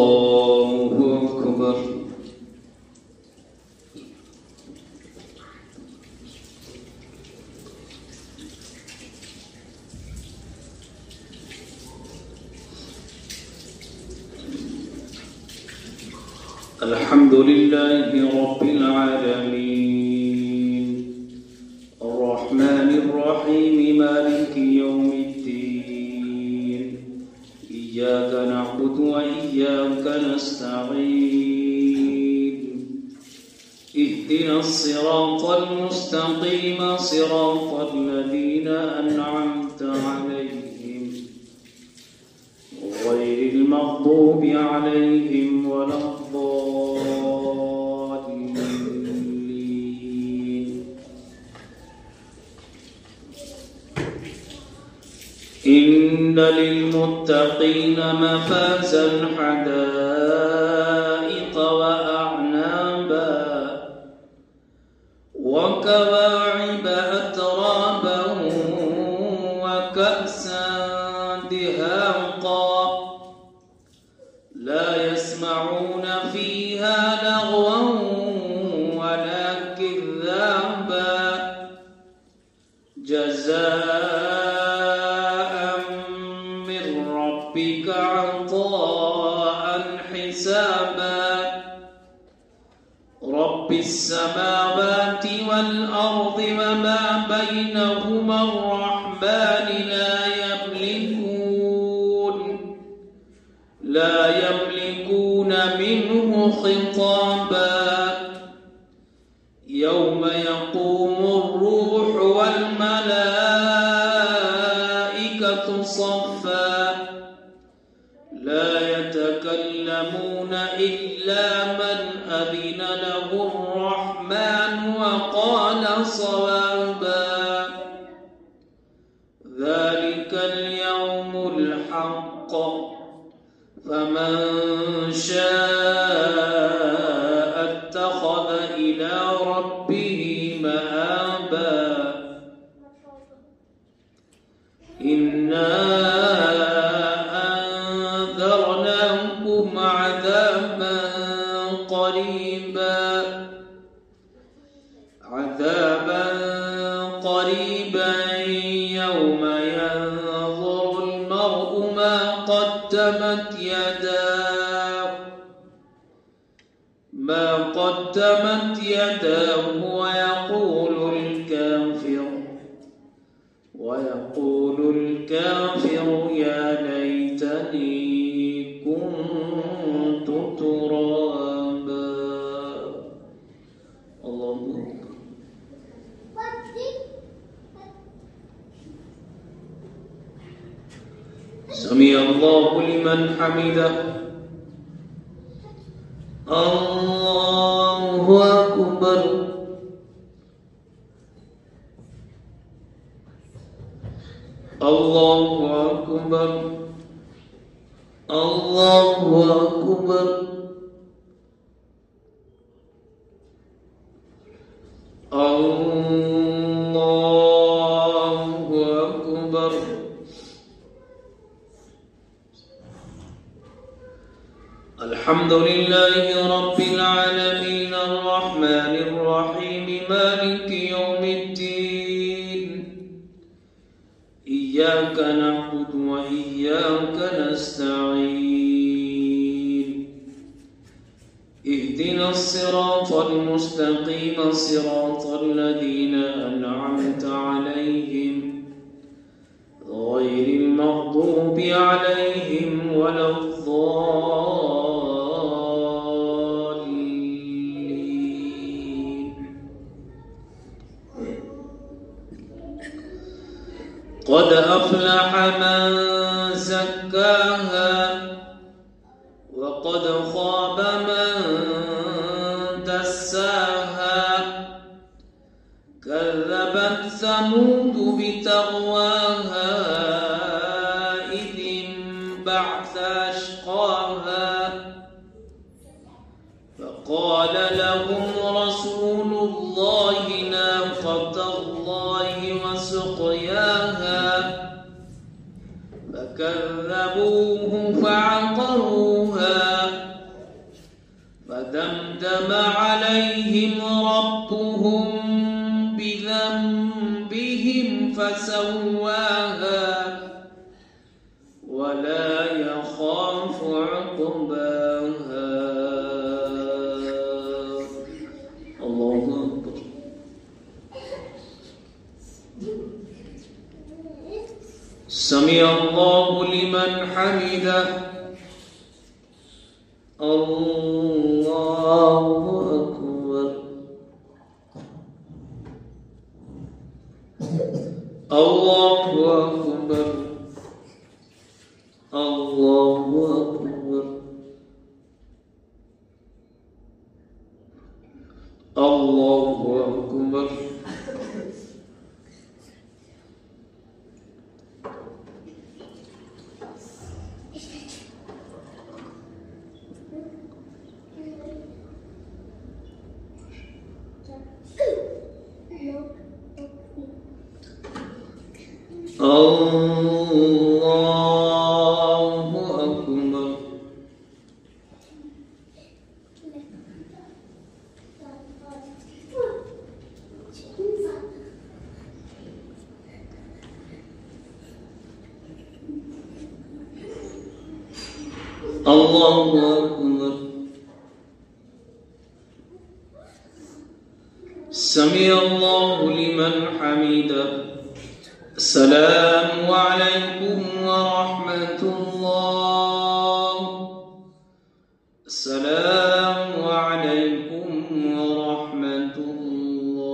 أكبر. الحمد لله رب العالمين الرحمن الرحيم مالك يوم الدين إياك نعبد وإياك نستعين اهدنا الصراط المستقيم صراط الذين أنعمت عليهم غير المغضوب عليهم ولا الضالين. إن للمتقين مفازا حدائق وأعنابا وكواعب أترابا وكأسا دهاقا لا يسمعون فيها لغوا ولا كذابا جزاء من ربك عطاء حسابا رب السماوات والأرض وما بينهما الرحمن لا يملكون منه خطابا يوم يقوم الروح والملائكة صفا لا يتكلمون إلا من أذن له الرحمن وقال صوابا ذلك اليوم الحق فمن شاء اتخذ إلى ربه مآبا إنا أنذرناكم عذابا قريبا يوم ينظر المرء ما قدمت يداه ويقول الكافر يا ليتني كنت ترابا. الله سمع الله لمن حمده. الله أكبر. الله أكبر. الله أكبر. الله أكبر. الحمد لله رب العالمين الرحمن الرحيم مالك يوم الدين إياك نعبد وإياك نستعين اهدنا الصراط المستقيم صراط الذين أنعمت عليهم غير المغضوب عليهم ولا الضالين. قد أفلح من زكاها وقد خاب من دساها كذبت ثمود بتقواها إذ انبعث أشقاها فقال لهم رسول الله ناقة الله وسقياها فكذبوه فعقروها فدمدم عليهم ربهم بذنبهم فسواها ولا يخاف عقباها. الله أكبر. سمع الله لمن حمده. الله أكبر. الله أكبر. الله أكبر. الله أكبر. الله أكبر. الله أكبر. سمع الله لمن حمده. السلام عليكم ورحمة الله. السلام عليكم ورحمة الله.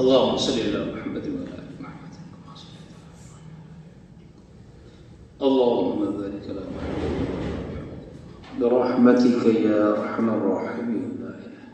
اللهم صل على محمد وعلى آل محمد. اللهم بارك على محمد برحمتك يا أرحم الراحمين. لا إله